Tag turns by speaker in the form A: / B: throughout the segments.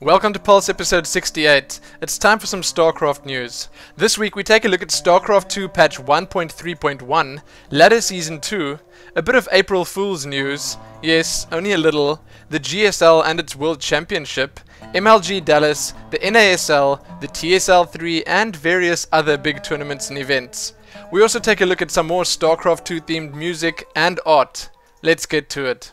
A: Welcome to Pulse episode 68. It's time for some StarCraft news. This week we take a look at StarCraft II Patch 1.3.1, Ladder Season 2, a bit of April Fool's news, yes, only a little, the GSL and its World Championship, MLG Dallas, the NASL, the TSL 3 and various other big tournaments and events. We also take a look at some more StarCraft II themed music and art. Let's get to it.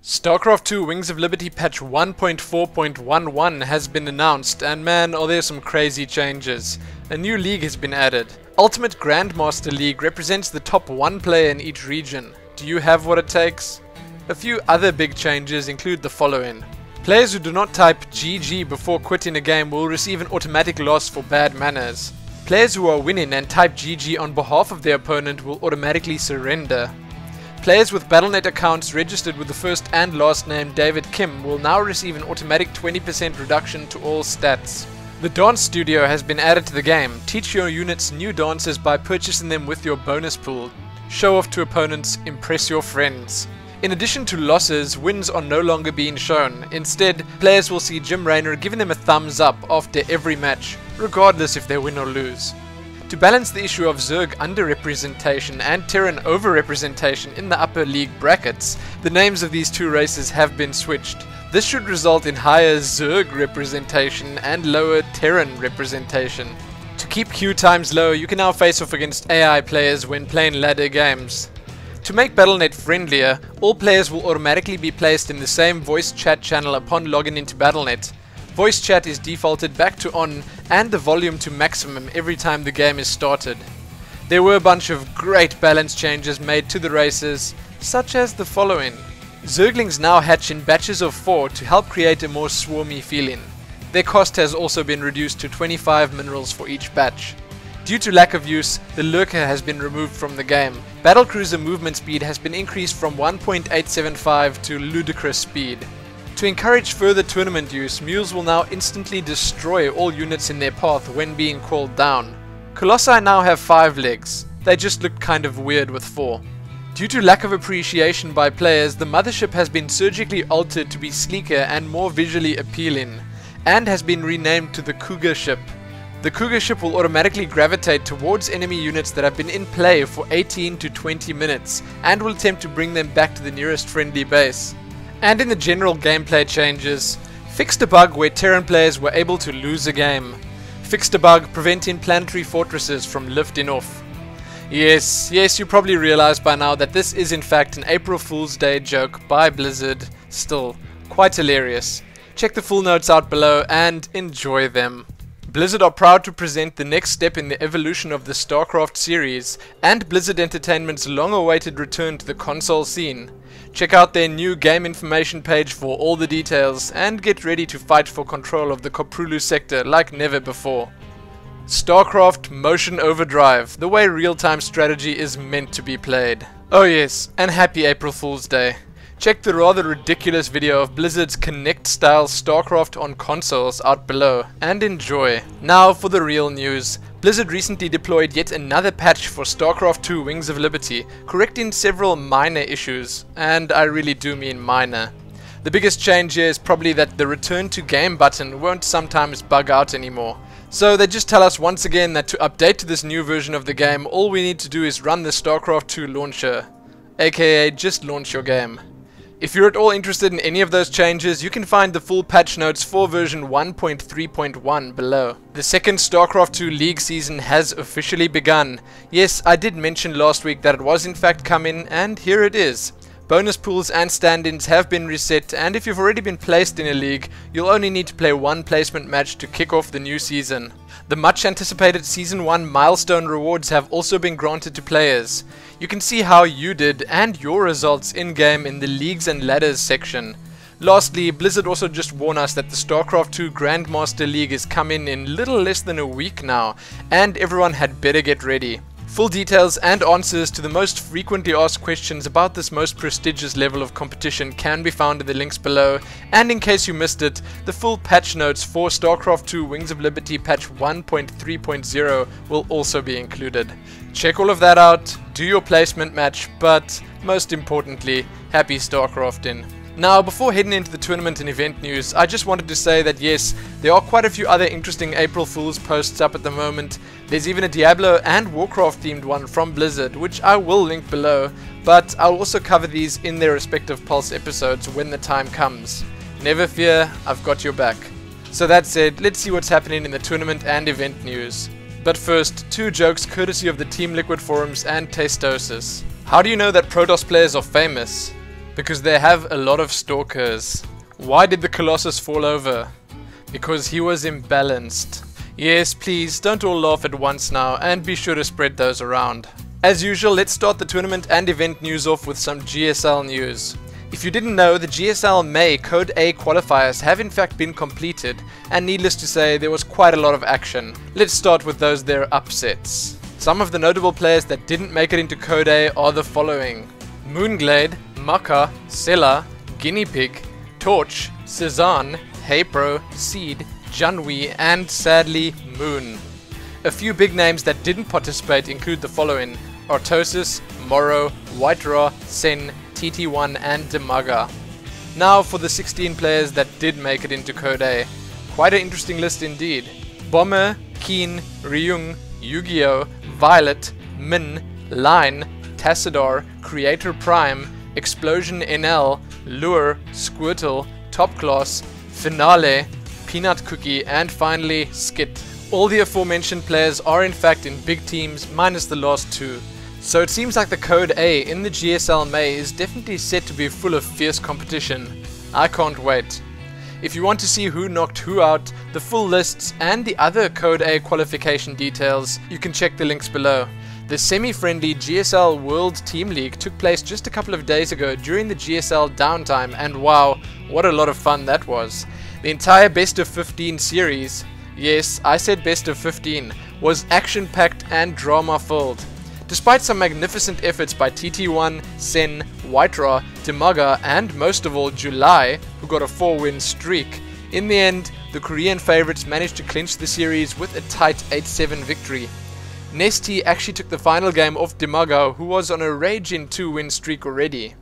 A: StarCraft II Wings of Liberty Patch 1.4.11 has been announced, and man, are there some crazy changes. A new league has been added. Ultimate Grandmaster League represents the top one player in each region. Do you have what it takes? A few other big changes include the following. Players who do not type GG before quitting a game will receive an automatic loss for bad manners. Players who are winning and type GG on behalf of their opponent will automatically surrender. Players with Battle.net accounts registered with the first and last name David Kim will now receive an automatic 20% reduction to all stats. The Dance Studio has been added to the game. Teach your units new dances by purchasing them with your bonus pool. Show off to opponents, impress your friends. In addition to losses, wins are no longer being shown. Instead, players will see Jim Raynor giving them a thumbs up after every match, regardless if they win or lose. To balance the issue of Zerg underrepresentation and Terran overrepresentation in the upper league brackets, the names of these two races have been switched. This should result in higher Zerg representation and lower Terran representation. To keep queue times low, you can now face off against AI players when playing ladder games. To make Battle.net friendlier, all players will automatically be placed in the same voice chat channel upon logging into Battle.net. Voice chat is defaulted back to on and the volume to maximum every time the game is started. There were a bunch of great balance changes made to the races, such as the following. Zerglings now hatch in batches of 4 to help create a more swarmy feeling. Their cost has also been reduced to 25 minerals for each batch. Due to lack of use, the Lurker has been removed from the game. Battlecruiser movement speed has been increased from 1.875 to ludicrous speed. To encourage further tournament use, mules will now instantly destroy all units in their path when being called down. Colossi now have 5 legs. They just look kind of weird with 4. Due to lack of appreciation by players, the mothership has been surgically altered to be sleeker and more visually appealing, and has been renamed to the Cougar ship. The Cougar ship will automatically gravitate towards enemy units that have been in play for 18 to 20 minutes, and will attempt to bring them back to the nearest friendly base. And in the general gameplay changes, fixed a bug where Terran players were able to lose a game. Fixed a bug preventing planetary fortresses from lifting off. Yes, you probably realized by now that this is in fact an April Fool's Day joke by Blizzard. Still, quite hilarious. Check the full notes out below and enjoy them. Blizzard are proud to present the next step in the evolution of the StarCraft series, and Blizzard Entertainment's long-awaited return to the console scene. Check out their new game information page for all the details, and get ready to fight for control of the Koprulu sector like never before. StarCraft Motion Overdrive, the way real-time strategy is meant to be played. Oh yes, and happy April Fool's Day. Check the rather ridiculous video of Blizzard's Kinect-style StarCraft on consoles out below, and enjoy. Now for the real news. Blizzard recently deployed yet another patch for StarCraft II Wings of Liberty, correcting several minor issues, and I really do mean minor. The biggest change here is probably that the return to game button won't sometimes bug out anymore. So they just tell us once again that to update to this new version of the game, all we need to do is run the StarCraft II launcher, aka just launch your game. If you're at all interested in any of those changes, you can find the full patch notes for version 1.3.1 below. The second StarCraft II League season has officially begun. Yes, I did mention last week that it was in fact coming, and here it is. Bonus pools and stand-ins have been reset, and if you've already been placed in a league, you'll only need to play one placement match to kick off the new season. The much anticipated Season 1 milestone rewards have also been granted to players. You can see how you did and your results in-game in the Leagues and Ladders section. Lastly, Blizzard also just warned us that the StarCraft II Grandmaster League is coming in little less than a week now, and everyone had better get ready. Full details and answers to the most frequently asked questions about this most prestigious level of competition can be found in the links below, and in case you missed it, the full patch notes for StarCraft II Wings of Liberty Patch 1.3.0 will also be included. Check all of that out, do your placement match, but most importantly, happy StarCrafting. Now, before heading into the tournament and event news, I just wanted to say that yes, there are quite a few other interesting April Fool's posts up at the moment. There's even a Diablo and Warcraft themed one from Blizzard, which I will link below, but I'll also cover these in their respective Pulse episodes when the time comes. Never fear, I've got your back. So that said, let's see what's happening in the tournament and event news. But first, 2 jokes courtesy of the Team Liquid forums and Tastosis. How do you know that Protoss players are famous? Because they have a lot of stalkers. Why did the Colossus fall over? Because he was imbalanced. Yes, please, don't all laugh at once now, and be sure to spread those around. As usual, let's start the tournament and event news off with some GSL news. If you didn't know, the GSL May Code A qualifiers have in fact been completed, and needless to say, there was quite a lot of action. Let's start with those there upsets. Some of the notable players that didn't make it into Code A are the following: Moonglade, Maka, Sela, Guinea Pig, Torch, Cezanne, Heypro, Seed, Junwei, and sadly, Moon. A few big names that didn't participate include the following: Artosis, Morrow, White Ra, Sen, TT1, and Demaga. Now for the 16 players that did make it into Code A. Quite an interesting list indeed. Bomber, Keen, Ryung, Yu-Gi-Oh!, Violet, Min, Line, Tassadar, Creator Prime, Explosion NL, Lure, Squirtle, Top Class, Finale, Peanut Cookie, and finally Skit. All the aforementioned players are in fact in big teams minus the last 2. So it seems like the Code A in the GSL May is definitely set to be full of fierce competition. I can't wait. If you want to see who knocked who out, the full lists and the other Code A qualification details, you can check the links below. The semi-friendly GSL World Team League took place just a couple of days ago during the GSL downtime, and wow, what a lot of fun that was. The entire best of 15 series, yes, I said best of 15, was action-packed and drama-filled. Despite some magnificent efforts by TT1, Sen, White Ra, Demaga, and most of all July, who got a 4-win streak, in the end, the Korean favorites managed to clinch the series with a tight 8-7 victory. Nesty actually took the final game off Demaga, who was on a raging 2-win streak already.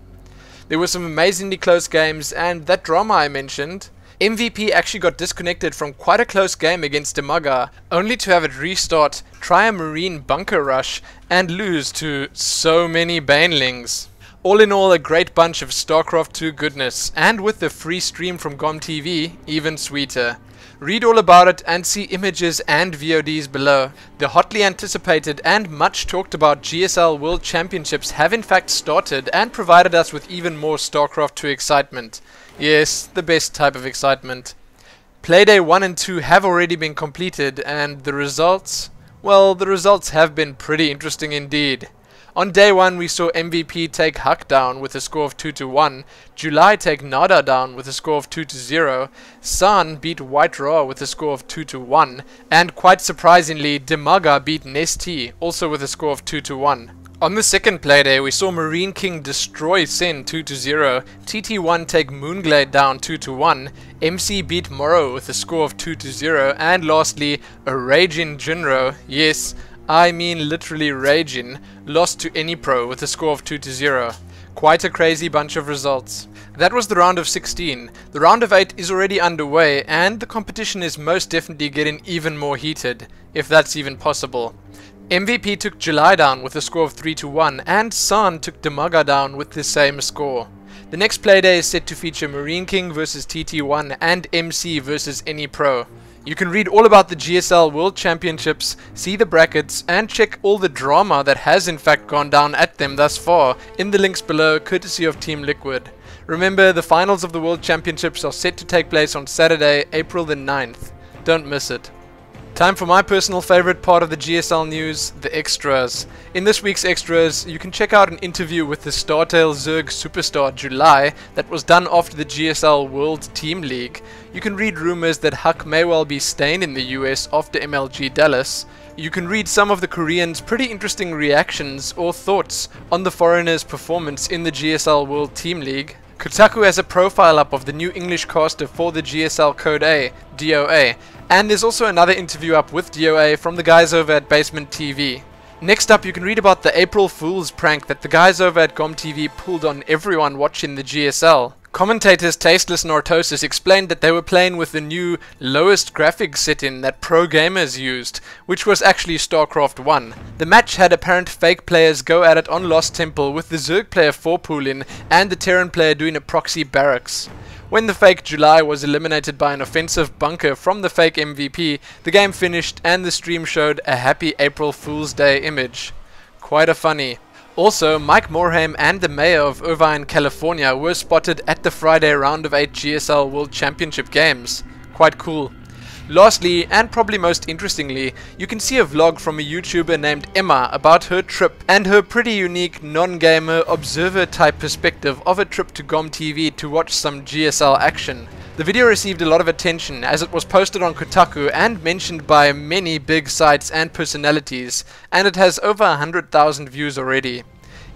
A: There were some amazingly close games, and that drama I mentioned, MVP actually got disconnected from quite a close game against Demaga, only to have it restart, try a marine bunker rush, and lose to so many banelings. All in all, a great bunch of StarCraft II goodness, and with the free stream from GomTV, even sweeter. Read all about it and see images and VODs below. The hotly anticipated and much talked about GSL World Championships have in fact started and provided us with even more StarCraft II excitement. Yes, the best type of excitement. Playday 1 and 2 have already been completed, and the results? Well, the results have been pretty interesting indeed. On day 1 we saw MVP take Huck down with a score of 2-1, July take Nada down with a score of 2-0, San beat White Ra with a score of 2-1, and quite surprisingly Demaga beat Nesty, also with a score of 2-1. On the second playday we saw Marine King destroy Sen 2-0, TT1 take Moonglade down 2-1, MC beat Morrow with a score of 2-0, and lastly a raging Jinro, yes, I mean literally raging, lost to any pro with a score of 2-0. Quite a crazy bunch of results. That was the round of 16. The round of 8 is already underway, and the competition is most definitely getting even more heated, if that's even possible. MVP took July down with a score of 3-1, and San took Demaga down with the same score. The next playday is set to feature Marine King vs TT1 and MC vs any pro. You can read all about the GSL World Championships, see the brackets, and check all the drama that has in fact gone down at them thus far in the links below, courtesy of Team Liquid. Remember, the finals of the World Championships are set to take place on Saturday, April the 9th. Don't miss it. Time for my personal favorite part of the GSL news, the extras. In this week's extras, you can check out an interview with the StarTale Zerg superstar July that was done after the GSL World Team League. You can read rumors that Huck may well be staying in the US after MLG Dallas. You can read some of the Koreans' pretty interesting reactions or thoughts on the foreigners' performance in the GSL World Team League. Kotaku has a profile up of the new English caster for the GSL Code A, DOA, and there's also another interview up with DOA from the guys over at Basement TV. Next up, you can read about the April Fool's prank that the guys over at GomTV pulled on everyone watching the GSL. Commentators Tasteless and Ortosis explained that they were playing with the new lowest graphics setting that pro gamers used, which was actually StarCraft 1. The match had apparent fake players go at it on Lost Temple, with the Zerg player 4-pooling and the Terran player doing a proxy barracks. When the fake July was eliminated by an offensive bunker from the fake MVP, the game finished and the stream showed a happy April Fool's Day image. Quite a funny. Also, Mike Morhaime and the mayor of Irvine, California were spotted at the Friday round of 8 GSL World Championship games. Quite cool. Lastly, and probably most interestingly, you can see a vlog from a YouTuber named Emma about her trip and her pretty unique non-gamer observer type perspective of a trip to GomTV to watch some GSL action. The video received a lot of attention as it was posted on Kotaku and mentioned by many big sites and personalities, and it has over 100,000 views already.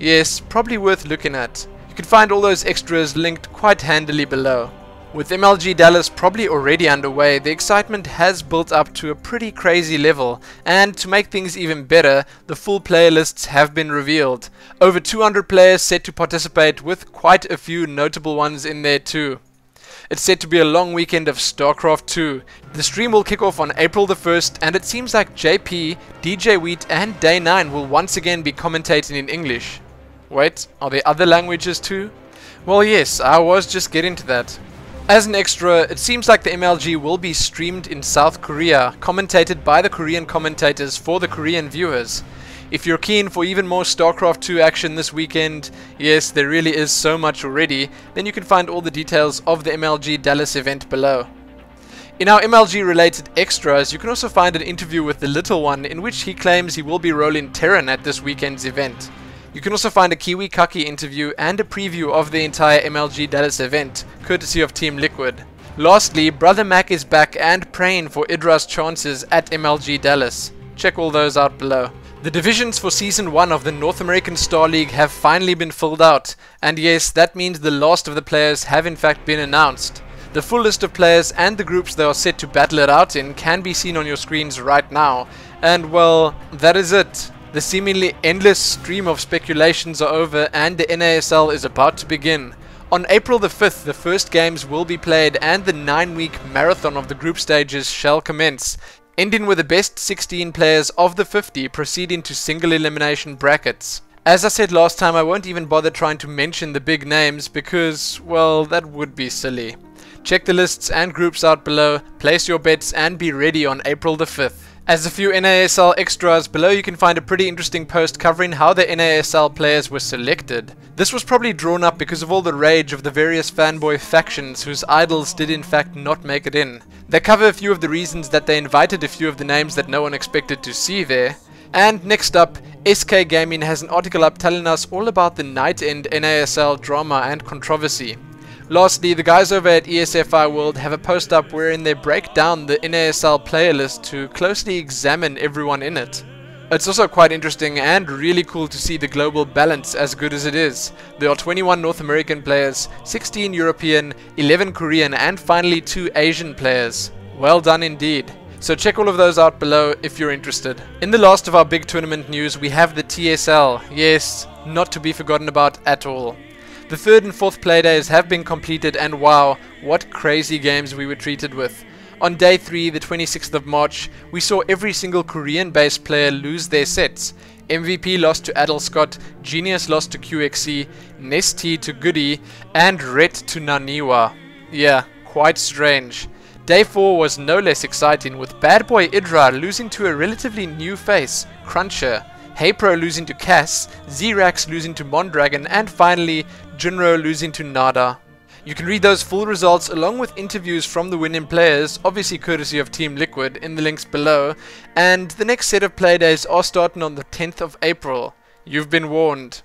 A: Yes, probably worth looking at. You can find all those extras linked quite handily below. With MLG Dallas probably already underway, the excitement has built up to a pretty crazy level, and to make things even better, the full player lists have been revealed. Over 200 players set to participate, with quite a few notable ones in there too. It's set to be a long weekend of StarCraft 2. The stream will kick off on April the 1st, and it seems like JP, DJ Wheat and Day 9 will once again be commentating in English. Wait, are there other languages too? Well yes, I was just getting to that. As an extra, it seems like the MLG will be streamed in South Korea, commentated by the Korean commentators for the Korean viewers. If you're keen for even more StarCraft 2 action this weekend, yes, there really is so much already, then you can find all the details of the MLG Dallas event below. In our MLG related extras, you can also find an interview with the Little One in which he claims he will be rolling Terran at this weekend's event. You can also find a Kiwi Kaki interview and a preview of the entire MLG Dallas event, courtesy of Team Liquid. Lastly, Brother Mac is back and praying for Idra's chances at MLG Dallas. Check all those out below. The divisions for Season 1 of the North American Star League have finally been filled out, and yes, that means the last of the players have in fact been announced. The full list of players and the groups they are set to battle it out in can be seen on your screens right now, and well, that is it. The seemingly endless stream of speculations are over and the NASL is about to begin. On April the 5th, the first games will be played and the 9-week marathon of the group stages shall commence, ending with the best 16 players of the 50 proceeding to single elimination brackets. As I said last time, I won't even bother trying to mention the big names because, well, that would be silly. Check the lists and groups out below, place your bets and be ready on April the 5th. As a few NASL extras, below you can find a pretty interesting post covering how the NASL players were selected. This was probably drawn up because of all the rage of the various fanboy factions whose idols did in fact not make it in. They cover a few of the reasons that they invited a few of the names that no one expected to see there. And next up, SK Gaming has an article up telling us all about the night end NASL drama and controversy. Lastly, the guys over at ESFI World have a post up wherein they break down the NASL player list to closely examine everyone in it. It's also quite interesting and really cool to see the global balance as good as it is. There are 21 North American players, 16 European, 11 Korean and finally 2 Asian players. Well done indeed. So check all of those out below if you're interested. In the last of our big tournament news, we have the TSL. Yes, not to be forgotten about at all. The 3rd and 4th playdays have been completed and wow, what crazy games we were treated with. On day 3, the 26th of March, we saw every single Korean-based player lose their sets. MVP lost to Adel Scott, Genius lost to QXC, Nesty to Goody, and Ret to Naniwa. Yeah, quite strange. Day 4 was no less exciting, with Bad Boy Idra losing to a relatively new face, Cruncher, HeyPro losing to Cass, Zrax losing to Mondragon, and finally Jinro losing to Nada. You can read those full results along with interviews from the winning players, obviously courtesy of Team Liquid, in the links below, and the next set of playdays are starting on the 10th of April. You've been warned.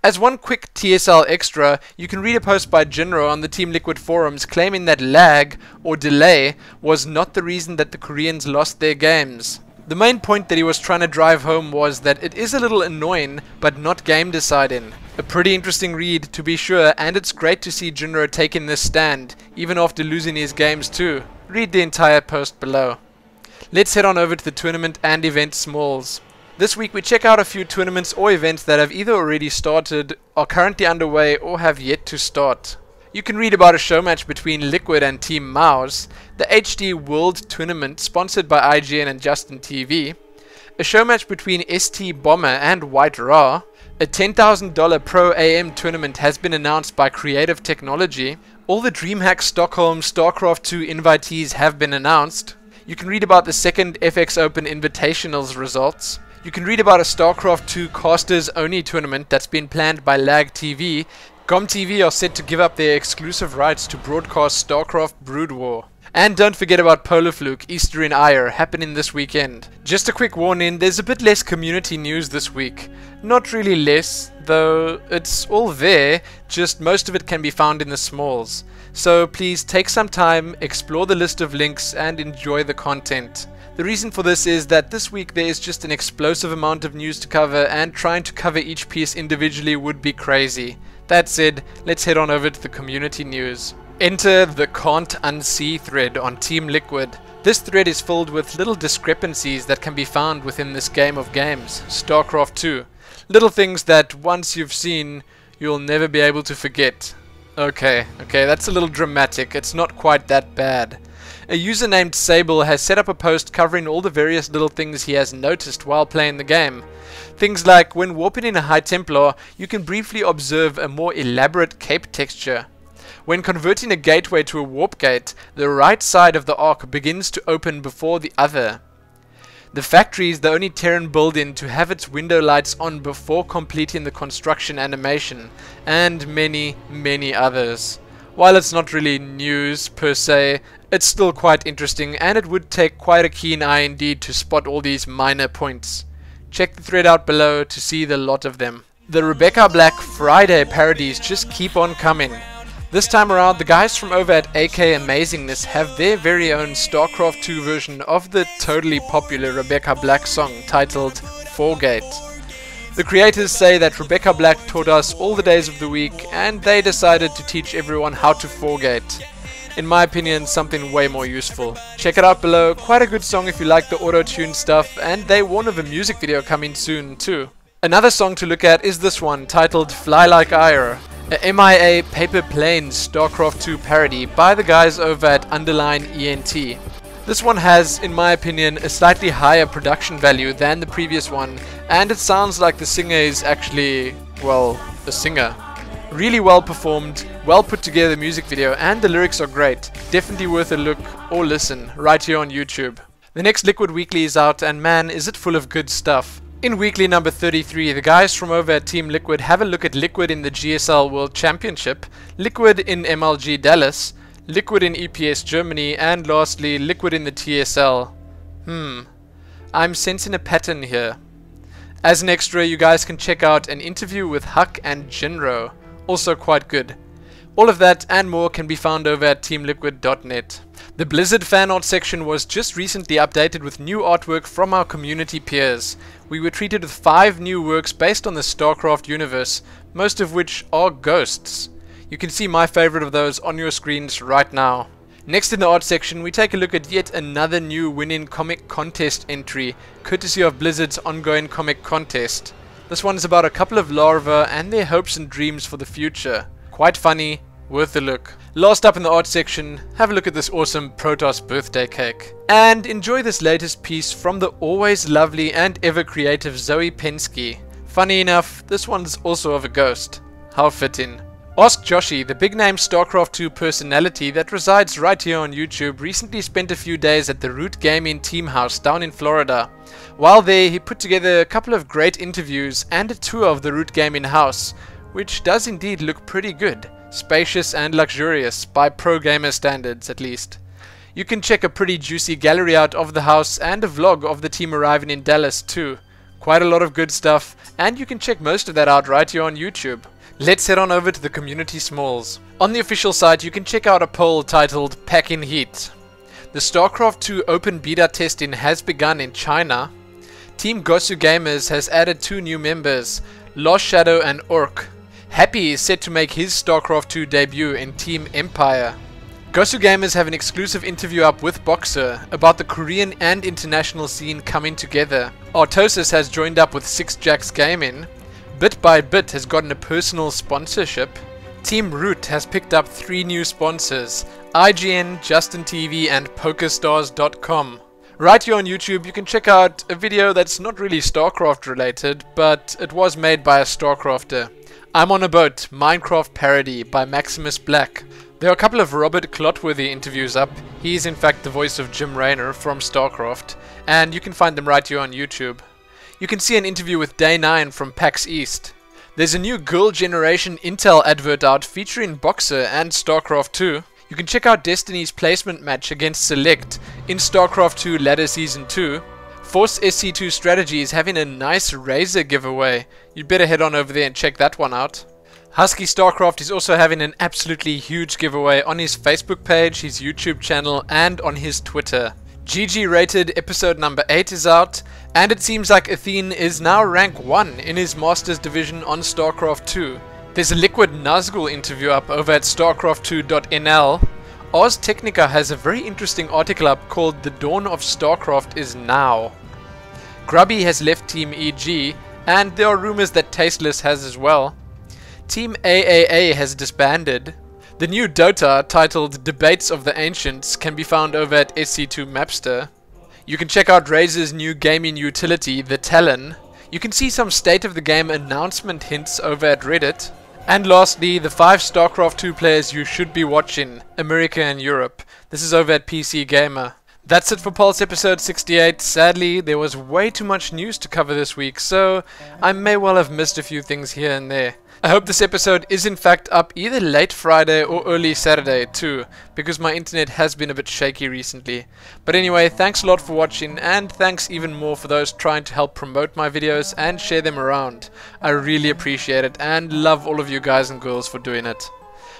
A: As one quick TSL extra, you can read a post by Jinro on the Team Liquid forums claiming that lag, or delay, was not the reason that the Koreans lost their games. The main point that he was trying to drive home was that it is a little annoying, but not game deciding. A pretty interesting read, to be sure, and it's great to see Jinro taking this stand, even after losing his games too. Read the entire post below. Let's head on over to the tournament and event smalls. This week we check out a few tournaments or events that have either already started, are currently underway, or have yet to start. You can read about a show match between Liquid and Team Mouse, the HD World Tournament sponsored by IGN and Justin TV, a show match between ST Bomber and White Ra, a $10,000 Pro AM tournament has been announced by Creative Technology, all the DreamHack Stockholm StarCraft II invitees have been announced, you can read about the second FX Open Invitationals results, you can read about a StarCraft II Casters Only tournament that's been planned by Lag TV. GomTV are set to give up their exclusive rights to broadcast StarCraft Brood War. And don't forget about Polarfluke Easter in Ire happening this weekend. Just a quick warning, there's a bit less community news this week. Not really less, though it's all there, just most of it can be found in the smalls. So please take some time, explore the list of links and enjoy the content. The reason for this is that this week there is just an explosive amount of news to cover, and trying to cover each piece individually would be crazy. That said, let's head on over to the community news. Enter the Can't Unsee thread on Team Liquid. This thread is filled with little discrepancies that can be found within this game of games, StarCraft II. Little things that once you've seen, you'll never be able to forget. Okay, that's a little dramatic, it's not quite that bad. A user named Sable has set up a post covering all the various little things he has noticed while playing the game. Things like, when warping in a High Templar, you can briefly observe a more elaborate cape texture. When converting a gateway to a warp gate, the right side of the arc begins to open before the other. The factory is the only Terran building to have its window lights on before completing the construction animation, and many, many others. While it's not really news per se, it's still quite interesting, and it would take quite a keen eye indeed to spot all these minor points. Check the thread out below to see the lot of them. The Rebecca Black Friday parodies just keep on coming. This time around, the guys from over at AK Amazingness have their very own StarCraft II version of the totally popular Rebecca Black song titled Forgate. The creators say that Rebecca Black taught us all the days of the week, and they decided to teach everyone how to forgate. In my opinion, something way more useful. Check it out below, quite a good song if you like the auto-tune stuff, and they warn of a music video coming soon too. Another song to look at is this one, titled Fly Like Ire, a MIA Paper Planes StarCraft II parody by the guys over at Underline ENT. This one has, in my opinion, a slightly higher production value than the previous one, and it sounds like the singer is actually, well, a singer. Really well performed, well put together music video, and the lyrics are great. Definitely worth a look or listen right here on YouTube. The next Liquid Weekly is out, and man, is it full of good stuff. In weekly number 33, the guys from over at Team Liquid have a look at Liquid in the GSL World Championship, Liquid in MLG Dallas, Liquid in EPS Germany, and lastly, Liquid in the TSL. I'm sensing a pattern here. As an extra, you guys can check out an interview with Huck and Jinro. Also quite good. All of that and more can be found over at teamliquid.net. The Blizzard fan art section was just recently updated with new artwork from our community peers. We were treated with 5 new works based on the StarCraft universe, most of which are ghosts. You can see my favorite of those on your screens right now. Next in the art section, we take a look at yet another new winning comic contest entry, courtesy of Blizzard's ongoing comic contest. This one is about a couple of larvae and their hopes and dreams for the future. Quite funny, worth a look. Last up in the art section, have a look at this awesome Protoss birthday cake. And enjoy this latest piece from the always lovely and ever creative Zoe Pensky. Funny enough, this one's also of a ghost. How fitting. Ask Joshi, the big name StarCraft II personality that resides right here on YouTube, recently spent a few days at the Root Gaming Team House down in Florida. While there, he put together a couple of great interviews and a tour of the Root Gaming house, which does indeed look pretty good, spacious and luxurious, by pro gamer standards at least. You can check a pretty juicy gallery out of the house and a vlog of the team arriving in Dallas too. Quite a lot of good stuff, and you can check most of that out right here on YouTube. Let's head on over to the community smalls. On the official site, you can check out a poll titled Packing Heat. The StarCraft II open beta testing has begun in China. Team Gosu Gamers has added 2 new members, Lost Shadow and Orc. Happy is set to make his StarCraft II debut in Team Empire. Gosu Gamers have an exclusive interview up with Boxer about the Korean and international scene coming together. Artosis has joined up with 6jacks Gaming. Bit by Bit has gotten a personal sponsorship. Team Root has picked up 3 new sponsors: IGN, Justin TV and PokerStars.com. Right here on YouTube you can check out a video that's not really StarCraft related, but it was made by a StarCrafter. I'm on a Boat, Minecraft Parody by Maximus Black. There are a couple of Robert Clotworthy interviews up. He is in fact the voice of Jim Raynor from StarCraft, and you can find them right here on YouTube. You can see an interview with Day 9 from PAX East. There's a new Girl Generation Intel advert out featuring Boxer and StarCraft II. You can check out Destiny's placement match against Select in StarCraft II Ladder Season 2. Force SC2 Strategy is having a nice Razor giveaway. You'd better head on over there and check that one out. Husky StarCraft is also having an absolutely huge giveaway on his Facebook page, his YouTube channel and on his Twitter. GG Rated episode number 8 is out, and it seems like Athene is now rank 1 in his Masters division on StarCraft 2. There's a Liquid Nazgul interview up over at StarCraft2.nl. Ars Technica has a very interesting article up called The Dawn of StarCraft is Now. Grubby has left Team EG, and there are rumors that Tasteless has as well. Team AAA has disbanded. The new Dota, titled Debates of the Ancients, can be found over at SC2 Mapster. You can check out Razer's new gaming utility, the Talon. You can see some state of the game announcement hints over at Reddit. And lastly, the 5 StarCraft 2 players you should be watching, America and Europe. This is over at PC Gamer. That's it for Pulse episode 68. Sadly, there was way too much news to cover this week, so I may well have missed a few things here and there. I hope this episode is in fact up either late Friday or early Saturday too, because my internet has been a bit shaky recently. But anyway, thanks a lot for watching, and thanks even more for those trying to help promote my videos and share them around. I really appreciate it and love all of you guys and girls for doing it.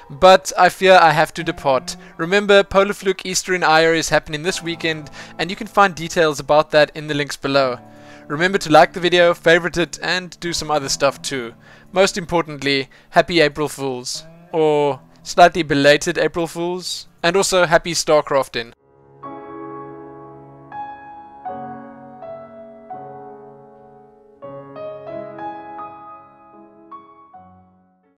A: But I fear I have to depart. Remember, Polar Fluke Easter in Ire is happening this weekend, and you can find details about that in the links below. Remember to like the video, favorite it, and do some other stuff too. Most importantly, happy April Fools. Or slightly belated April Fools. And also happy StarCrafting.